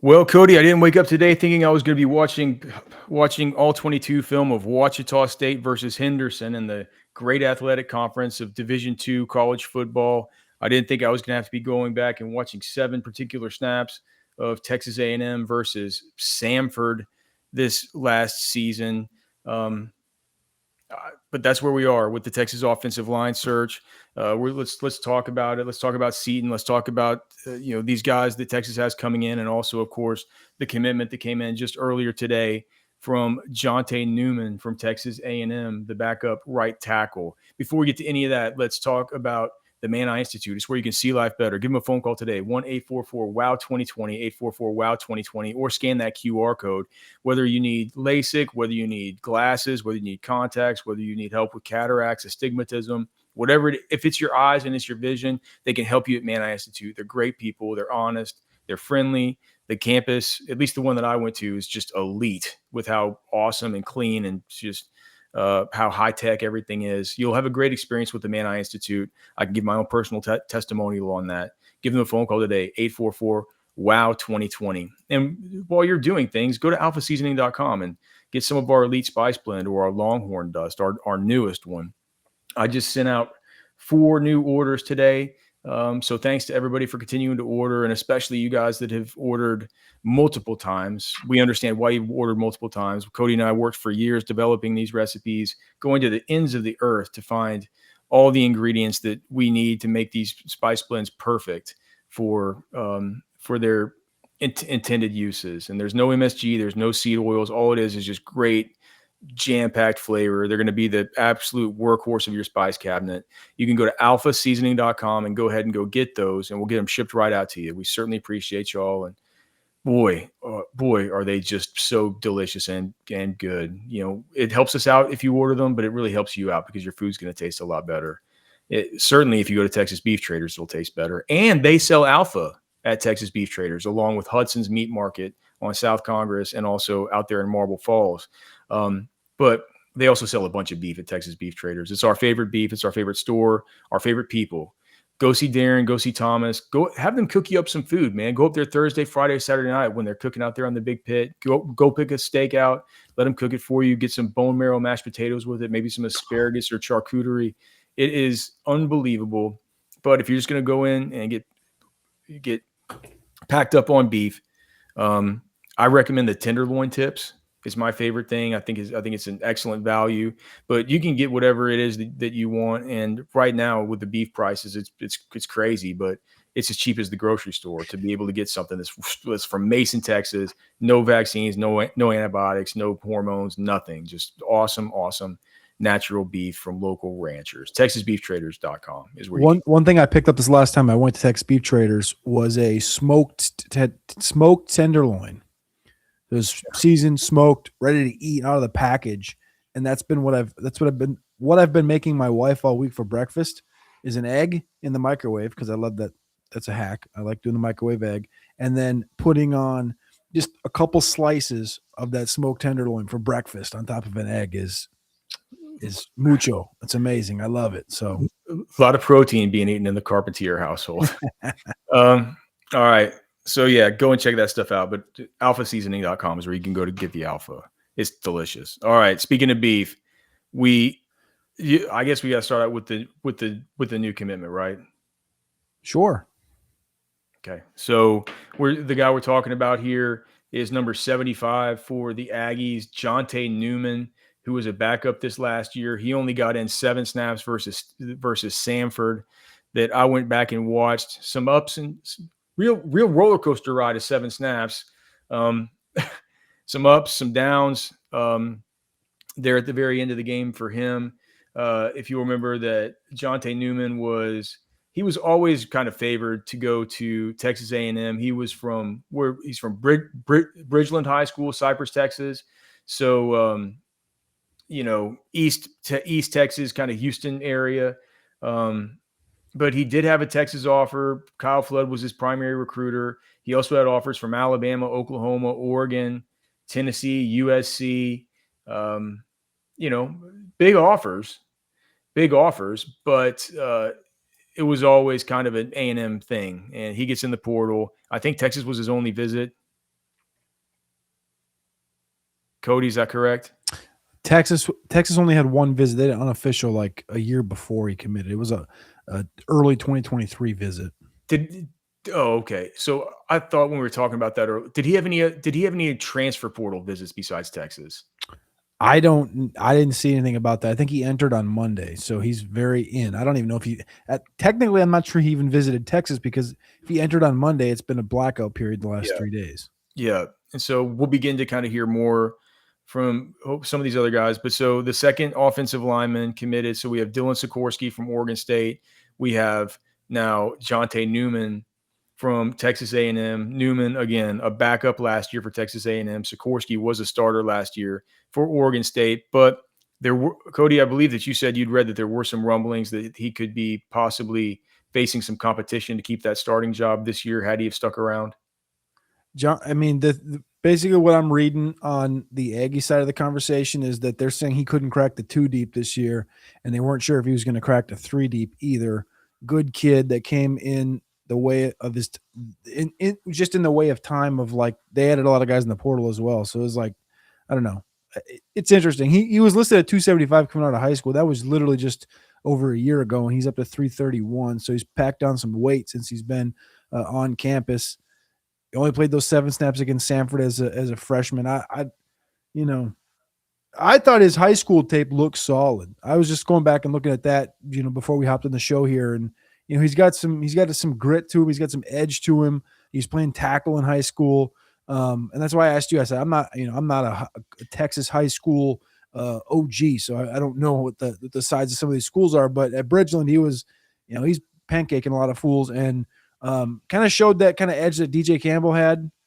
Well, Cody, I didn't wake up today thinking I was going to be watching all 22 film of Ouachita State versus Henderson in the great athletic conference of Division II college football. I didn't think I was going to have to be going back and watching 7 particular snaps of Texas A&M versus Samford this last season. Um, but that's where we are with the Texas offensive line search. Let's talk about it. Let's talk about Seaton. Let's talk about these guys that Texas has coming in, and also, of course, the commitment that came in just earlier today from Jonte Newman from Texas A&M, the backup right tackle. Before we get to any of that, let's talk about the Man Eye Institute. It's where you can see life better. Give them a phone call today, 1-844-WOW-2020, 844-WOW-2020, or scan that QR code. Whether you need LASIK, whether you need glasses, whether you need contacts, whether you need help with cataracts, astigmatism, whatever. If it's your eyes and it's your vision, they can help you at Man Eye Institute. They're great people. They're honest. They're friendly. The campus, at least the one that I went to, is just elite with how awesome and clean and just how high-tech everything is. You'll have a great experience with the Man Eye Institute. I can give my own personal testimonial on that. Give them a phone call today, 844-WOW-2020. And while you're doing things, go to alphaseasoning.com and get some of our Elite Spice Blend or our Longhorn Dust, our newest one. I just sent out 4 new orders today. So thanks to everybody for continuing to order, and especially you guys that have ordered multiple times. We understand why you've ordered multiple times. Cody and I worked for years developing these recipes, going to the ends of the earth to find all the ingredients that we need to make these spice blends perfect for their intended uses. And there's no MSG, there's no seed oils. All it is just great jam-packed flavor. They're going to be the absolute workhorse of your spice cabinet. You can go to alphaseasoning.com and go ahead and go get those, and we'll get them shipped right out to you. We certainly appreciate y'all. And boy, are they just so delicious and good. It helps us out if you order them, but it really helps you out because your food's going to taste a lot better. Certainly, if you go to Texas Beef Traders, it'll taste better. And they sell Alpha at Texas Beef Traders, along with Hudson's Meat Market on South Congress and also out there in Marble Falls. But they also sell a bunch of beef at Texas Beef Traders. It's our favorite beef. It's our favorite store, our favorite people. Go see Darren, go see Thomas. Go have them cook you up some food, man. Go up there Thursday, Friday, Saturday night when they're cooking out there on the big pit. Go pick a steak out. Let them cook it for you. Get some bone marrow mashed potatoes with it, maybe some asparagus or charcuterie. It is unbelievable. But if you're just going to go in and get packed up on beef, I recommend the tenderloin tips. Is my favorite thing. I think it's an excellent value, but you can get whatever it is that you want. And right now with the beef prices, it's crazy, but it's as cheap as the grocery store to be able to get something that's from Mason, Texas. No vaccines, no antibiotics, no hormones, nothing. Just awesome natural beef from local ranchers. TexasBeefTraders.com is where one thing I picked up this last time I went to Texas Beef Traders was a smoked tenderloin. It was seasoned, smoked, ready to eat out of the package, and what I've been making my wife all week for breakfast is an egg in the microwave because I love that. That's a hack. I like doing the microwave egg, and then putting on just a couple slices of that smoked tenderloin for breakfast on top of an egg is mucho. It's amazing. I love it. So a lot of protein being eaten in the Carpentier household. All right. So yeah, go and check that stuff out. But alphaseasoning.com is where you can go to get the Alpha. It's delicious. All right. Speaking of beef, I guess we got to start out with the new commitment, right? Sure. Okay. So the guy we're talking about here is number 75 for the Aggies, Jonte Newman, who was a backup this last year. He only got in 7 snaps versus Samford. That I went back and watched some ups and real roller coaster ride of 7 snaps. Some ups, some downs there at the very end of the game for him. If you remember that Jonte Newman was always kind of favored to go to Texas A&M. He's from Bridgeland High School, Cypress, Texas. So, East Texas, kind of Houston area. But he did have a Texas offer. Kyle Flood was his primary recruiter. He also had offers from Alabama, Oklahoma, Oregon, Tennessee, USC. Big offers. But it was always kind of an A&M thing. And he gets in the portal. I think Texas was his only visit. Cody, is that correct? Texas only had one visit. They did it unofficial like a year before he committed. It was a early 2023 visit. Did Oh, okay. So I thought when we were talking about that earlier, did he have any transfer portal visits besides Texas? I didn't see anything about that. I think he entered on Monday, so he's very in. I don't even know if technically I'm not sure he even visited Texas because if he entered on Monday, it's been a blackout period the last Yeah. 3 days. Yeah. And so we'll begin to kind of hear more from some of these other guys. But so the second offensive lineman committed. So we have Dylan Sikorsky from Oregon State. We have now Jonte Newman from Texas A&M. Newman, again, a backup last year for Texas A&M. Sikorsky was a starter last year for Oregon State. But there were, Cody, I believe that you said you'd read that there were some rumblings that he could be possibly facing some competition to keep that starting job this year had he have stuck around. John, I mean, basically what I'm reading on the Aggie side of the conversation is that they're saying he couldn't crack the 2 deep this year, and they weren't sure if he was going to crack the 3 deep either. Good kid that came in the way of his, just in the way of time of like they added a lot of guys in the portal as well. So it was like, I don't know. It's interesting. He was listed at 275 coming out of high school. That was literally just over a year ago, and he's up to 331. So he's packed on some weight since he's been on campus. He only played those 7 snaps against Sanford as a freshman. You know, I thought his high school tape looked solid. I was just going back and looking at that, before we hopped on the show here, and he's got some grit to him. He's got some edge to him. He's playing tackle in high school, and that's why I asked you. I said I'm not a Texas high school OG, so I don't know what the sides of some of these schools are. But at Bridgeland, he was, he's pancaking a lot of fools and. Kind of showed that kind of edge that DJ Campbell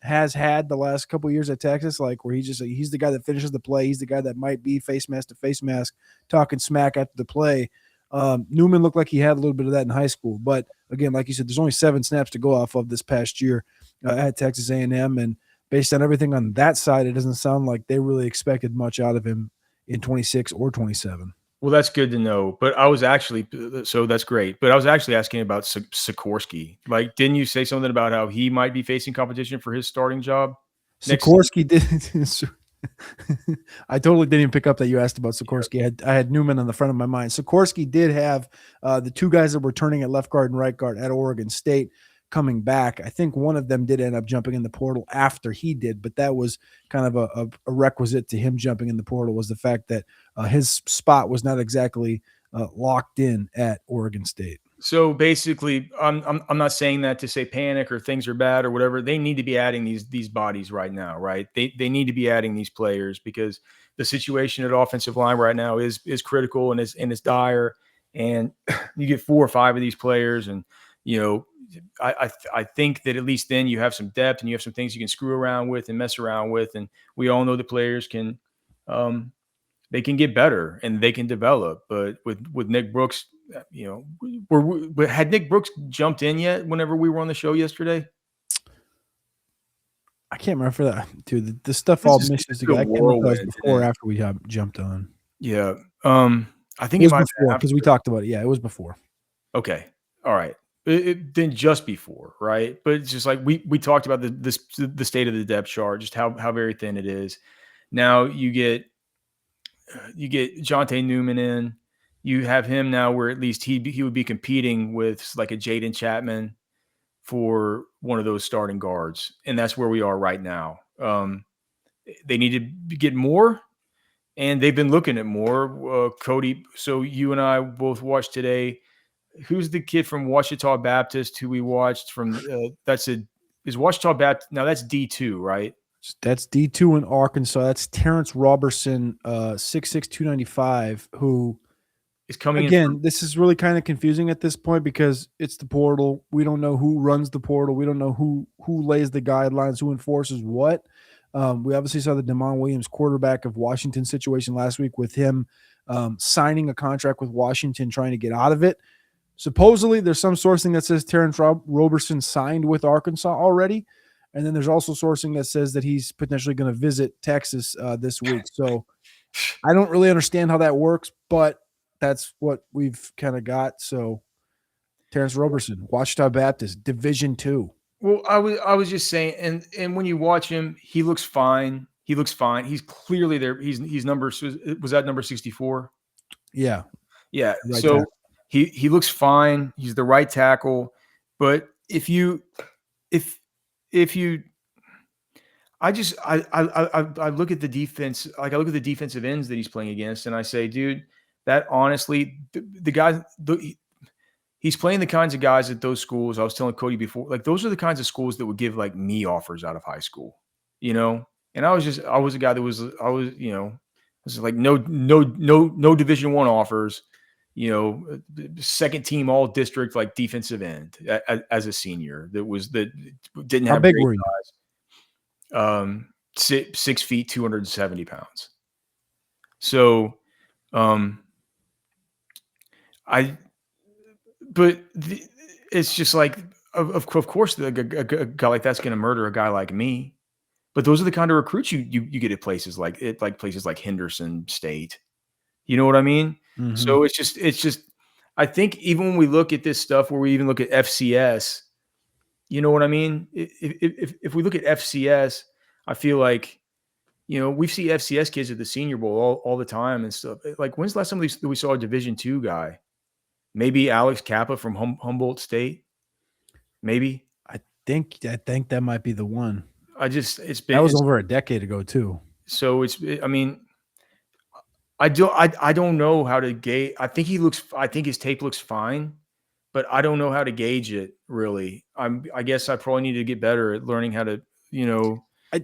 has had the last couple of years at Texas, like where he's the guy that finishes the play. He's the guy that might be face mask to face mask, talking smack after the play. Newman looked like he had a little bit of that in high school, but again, like you said, there's only 7 snaps to go off of this past year at Texas A&M, and based on everything on that side, it doesn't sound like they really expected much out of him in 26 or 27. Well, that's good to know. But I was actually, so that's great. But I was actually asking about Sikorsky. Like, didn't you say something about how he might be facing competition for his starting job next season? Sikorsky did. I totally didn't even pick up that you asked about Sikorsky. I had Newman on the front of my mind. Sikorsky did have the 2 guys that were turning at left guard and right guard at Oregon State coming back. I think one of them did end up jumping in the portal after he did, but that was kind of a requisite to him jumping in the portal was the fact that his spot was not exactly locked in at Oregon State. So basically, I'm not saying that to say panic or things are bad or whatever. They need to be adding these bodies right now, right? They need to be adding these players because the situation at offensive line right now is critical and is dire. And you get 4 or 5 of these players, and I think that at least then you have some depth and you have some things you can screw around with and mess around with. And we all know the players can they can get better and they can develop. But with Nick Brooks, had Nick Brooks jumped in yet whenever we were on the show yesterday? I can't remember for that, dude. The stuff all misses together. I can't remember if that was before or after we jumped on. Yeah. I think it was before because we talked about it. Yeah, it was before. Okay. All right. Then just before, right? But it's just like we talked about the state of the depth chart, just how very thin it is. Now you get Jonte Newman in. You have him now where at least he would be competing with like a Jaden Chapman for one of those starting guards, and that's where we are right now. They need to get more, and they've been looking at more. Cody, so you and I both watched today. Who's the kid from Ouachita Baptist who we watched from? Is Ouachita Baptist now? That's D2, right? That's D2 in Arkansas. That's Terrence Robertson, 6'6", 295, who is coming again. This is really kind of confusing at this point because it's the portal. We don't know who runs the portal. We don't know who lays the guidelines, who enforces what. We obviously saw the Damon Williams quarterback of Washington situation last week with him signing a contract with Washington, trying to get out of it. Supposedly, there's some sourcing that says Terrence Robertson signed with Arkansas already. And then there's also sourcing that says that he's potentially going to visit Texas this week. So I don't really understand how that works, but that's what we've kind of got. So Terrence Robertson, Ouachita Baptist, Division II. Well, I was just saying, and when you watch him, he looks fine. He looks fine. He's clearly there. He's number was that number 64? Yeah, Yeah. right So tackle. he looks fine. He's the right tackle. But if if you I look at the defense, like I look at the defensive ends that he's playing against, and I say, dude, that honestly, the guy, he's playing the kinds of guys at those schools. I was telling Cody before, like those are the kinds of schools that would give like me offers out of high school, you know. And I was a guy that was like no Division I offers, second team all district like defensive end as a senior that didn't How have big great were you? 6 feet, 270 pounds. So, um, I, but it's just like, of course, a guy like that's going to murder a guy like me. But those are the kind of recruits you get at places like places like Henderson State. You know what I mean? Mm-hmm. So it's just. I think even when we look at this stuff, where we even look at FCS, you know what I mean? If we look at FCS, I feel like we see FCS kids at the Senior Bowl all the time and stuff. Like, when's the last time we saw a Division II guy? Maybe Alex Kappa from Humboldt State. Maybe. I think that might be the one. It's That been was over a decade ago too. so I mean, I don't know how to gauge. I think his tape looks fine, but I don't know how to gauge it really. I guess I probably need to get better at learning how to you know I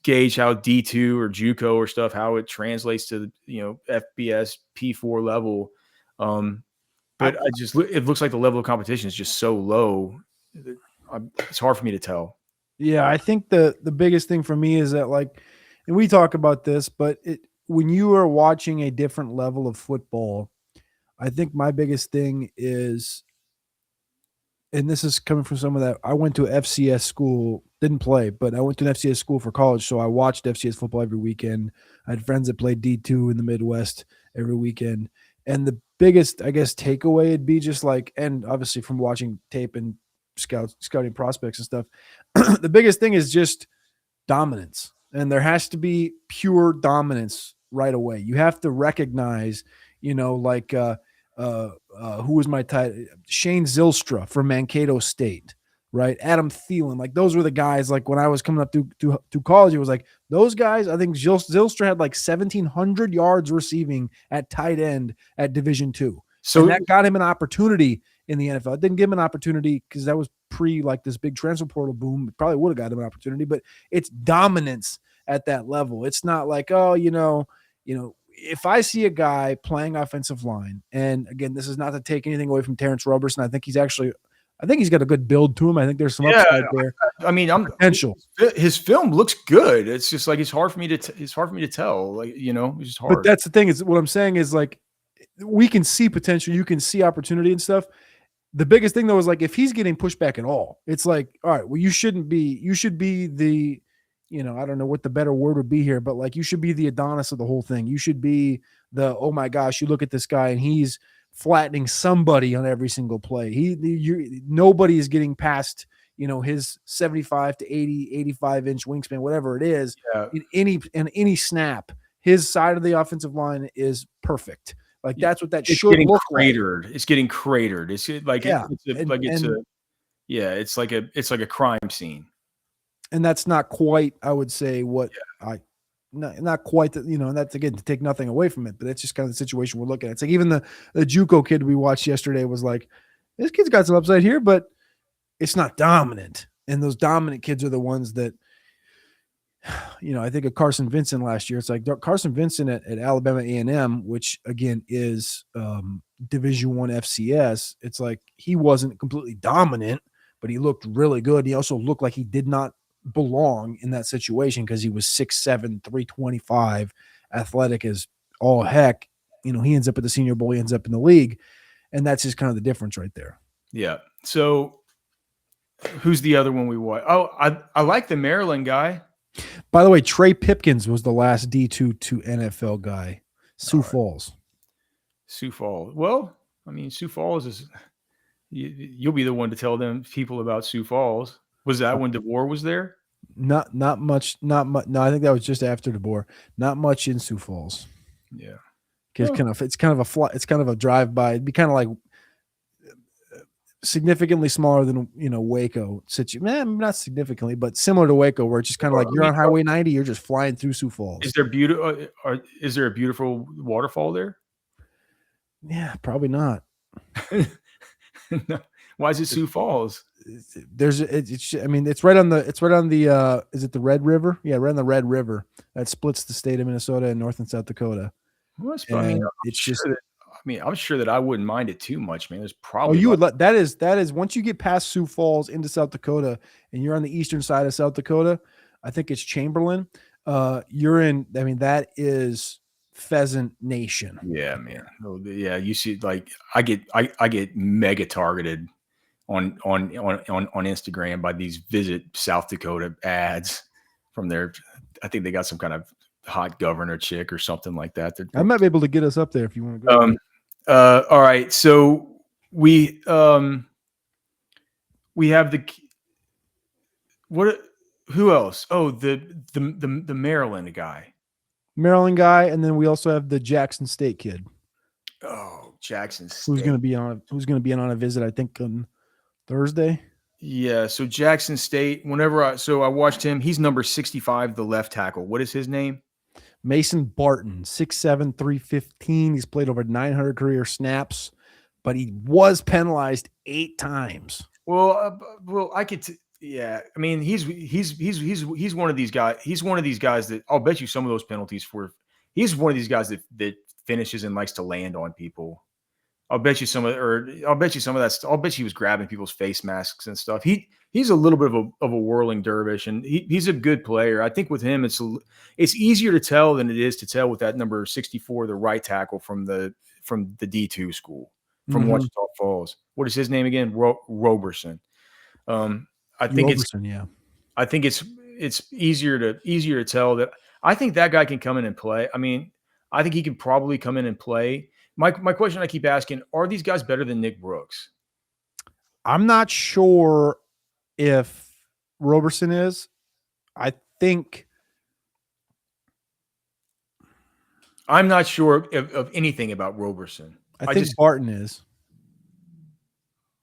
gauge how D2 or JUCO or stuff, how it translates to FBS P4 level. Um, I but it looks like the level of competition is just so low. It's hard for me to tell. Yeah, I think the biggest thing for me is that, like, and we talk about this, but when you are watching a different level of football, I think my biggest thing is, and this is coming from someone that I went to a FCS school, didn't play, but I went to an FCS school for college, so I watched FCS football every weekend. I had friends that played D2 in the Midwest every weekend. And the biggest, I guess, takeaway would be just like, and obviously from watching tape and scouting prospects and stuff, the biggest thing is just dominance. And there has to be pure dominance right away. You have to recognize, like who was my tight? Shane Zylstra from Mankato State, right? Adam Thielen. Like, those were the guys, like when I was coming up to college, it was like those guys. I think Zylstra had like 1,700 yards receiving at tight end at Division II. And So that got him an opportunity in the NFL. It didn't give him an opportunity because that was pre like this big transfer portal boom. It probably would have got him an opportunity, but it's dominance at that level. It's not like, oh, if I see a guy playing offensive line, and again, this is not to take anything away from Terrence Roberson. I think he's got a good build to him. I think there's some yeah, upside there, I mean, potential. his film looks good. It's just like it's hard for me to tell. Like it's just hard. But that's the thing, is what I'm saying is, like, we can see potential, you can see opportunity and stuff. The biggest thing though is, like, if he's getting pushback at all, it's like, all right, well, you should be the, I don't know what the better word would be here, but like, you should be the Adonis of the whole thing. You should be oh my gosh, you look at this guy and he's flattening somebody on every single play. Nobody is getting past, his 75 to 80, 85 inch wingspan, whatever it is, Yeah. in any snap. His side of the offensive line is perfect. Like, that's what that It's should getting look cratered. Like. It's getting cratered. Yeah, It's like a crime scene. and that's not quite, I would say, what not quite that, and that's, again, to take nothing away from it, but it's just kind of the situation we're looking at. It's like, even the JUCO kid we watched yesterday was like, this kid's got some upside here, but it's not dominant. And those dominant kids are the ones that, I think of Carson Vincent last year. It's like Carson Vincent at Alabama A&M, which again is Division I FCS. It's like, he wasn't completely dominant, but he looked really good. He also looked like he did not belong in that situation because he was 6'7", 325, athletic as all heck. He ends up at the Senior Bowl, he ends up in the league, and that's just kind of the difference right there. Yeah. So who's the other one we watch? Oh, I like the Maryland guy. By the way, Trey Pipkins was the last D2 to NFL guy. Sioux Falls. Sioux Falls. Well, I mean, Sioux Falls is. You'll be the one to tell them people about Sioux Falls. Was that when DeVore was there? Not much. Not much. No, I think that was just after DeBoer. Not much in Sioux Falls. Yeah. Because Well, it's kind of a fly, it's kind of a drive by. It'd be kind of like significantly smaller than Waco. Not significantly, but similar to Waco, where it's just kind of like I you're mean, on Highway 90, you're just flying through Sioux is Falls. there is there a beautiful waterfall there? Yeah, probably not. No. Why is it Sioux Falls? I mean, it's right on the is it the Red River? Yeah, right on the Red River that splits the state of Minnesota and North and South Dakota. Well, I mean, And it's just, I'm sure that I wouldn't mind it too much, man. There's oh, probably a you lot. would let that is once you get past Sioux Falls into South Dakota and you're on the eastern side of South Dakota, I think it's Chamberlain. You're in, I mean, that is pheasant nation. Yeah, man. Oh, yeah, you see, like I get mega targeted on Instagram by these visit South Dakota ads from their. I think they got some kind of hot governor chick or something like that. I might be able to get us up there if you want to go. All right, so we have the what? Who else? Oh, the Maryland guy. Maryland guy, and then we also have the Jackson State kid Oh, Jackson who's State. going to be on a visit, I think, on Thursday. Yeah, so Jackson State. I watched him. He's number 65, the left tackle. What is his name? Mason Barton, 6'7", 315. He's played over 900 career snaps, but he was penalized 8 times. Well, I could. Yeah, I mean, he's one of these guys. He's one of these guys that I'll bet you some of those penalties for. He's one of these guys that finishes and likes to land on people. I'll bet you some of that. I'll bet you he was grabbing people's face masks and stuff. He's a little bit of a whirling dervish, and he's a good player. I think with him, it's easier to tell than it is to tell with that number 64, the right tackle from the D2 school from Wichita Falls. What is his name again? Roberson. I think Roberson, yeah. I think it's easier to tell that. I think that guy can come in and play. I mean, I think he can probably come in and play. My question I keep asking, are these guys better than Nick Brooks? I'm not sure if Roberson is. I think I'm not sure of anything about Roberson. I think Barton is.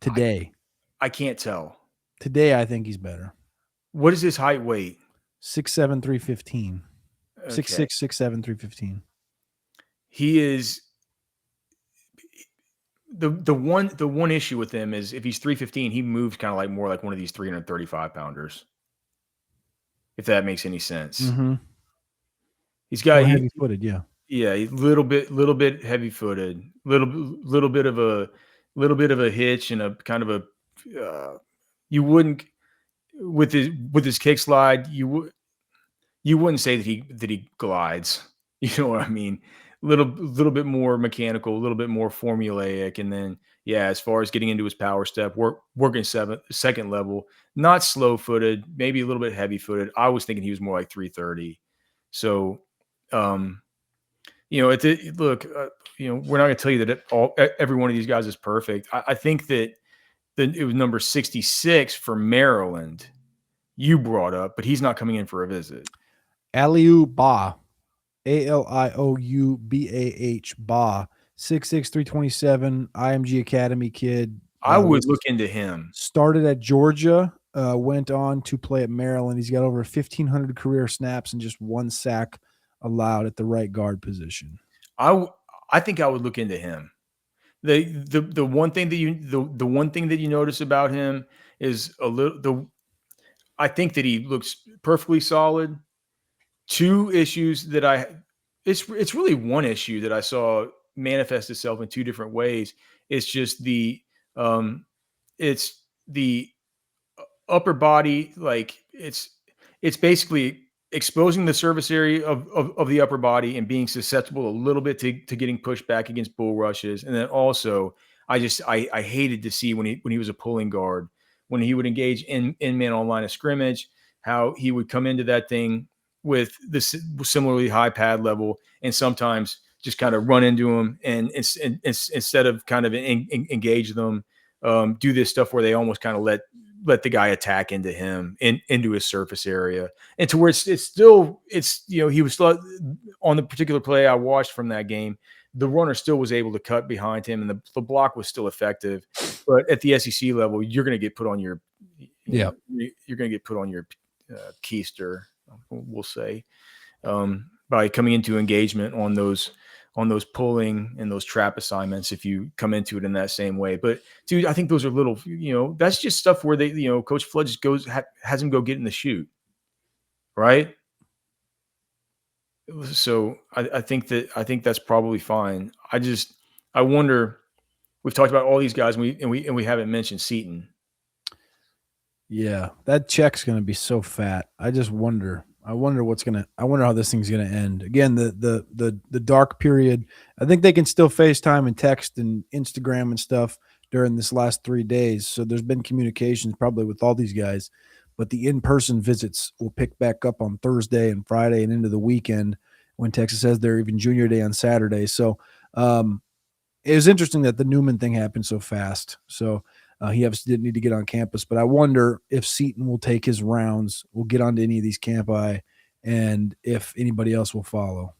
Today. I can't tell. Today, I think he's better. What is his height weight? 6'7", 315. Okay. 6'6", 6'7", 315. He is the one issue with him is if he's 315, he moves kind of like more like one of these 335 pounders. If that makes any sense. Mm-hmm. He's got heavy footed, yeah. Yeah, little bit heavy footed, little bit of a hitch and a kind of a you wouldn't with his kick slide you wouldn't say that he glides. You know what I mean? Little bit more mechanical, a little bit more formulaic, and then as far as getting into his power step, working second level, not slow footed, maybe a little bit heavy footed. I was thinking he was more like 330. So, look, we're not going to tell you that every one of these guys is perfect. I think that it was number 66 for Maryland you brought up, but he's not coming in for a visit. Aliou Bah, Alioubah, Bah, 6'6", 327, IMG Academy kid. I would look into him. Started at Georgia, went on to play at Maryland. He's got over 1,500 career snaps and just 1 sack allowed at the right guard position. I think I would look into him. The one thing that you notice about him is I think that he looks perfectly solid. 2 issues that it's really one issue that I saw manifest itself in 2 different ways. It's just the upper body, like it's basically exposing the surface area of the upper body and being susceptible a little bit to getting pushed back against bull rushes. And then also I hated to see when he was a pulling guard, when he would engage in man on line of scrimmage, how he would come into that thing with this similarly high pad level and sometimes just kind of run into them and instead of kind of engage them, do this stuff where they almost kind of let let the guy attack into him into his surface area, and to where it's still he was still on the particular play I watched from that game. The runner still was able to cut behind him, and the block was still effective. But at the SEC level, you're going to get put on your you're going to get put on your keister, we'll say, by coming into engagement on those pulling and those trap assignments if you come into it in that same way. But dude, I think those are little, that's just stuff where they, Coach Flood just has him go get in the chute. Right. So I think that's probably fine. I wonder, we've talked about all these guys and we haven't mentioned Seaton. Yeah. That check's going to be so fat. I wonder how this thing's going to end. Again, the dark period. I think they can still FaceTime and text and Instagram and stuff during this last 3 days. So there's been communications probably with all these guys, but the in-person visits will pick back up on Thursday and Friday and into the weekend when Texas has their even junior day on Saturday. So it was interesting that the Newman thing happened so fast. So he obviously didn't need to get on campus, but I wonder if Seaton will take his rounds, will get onto any of these campi, and if anybody else will follow.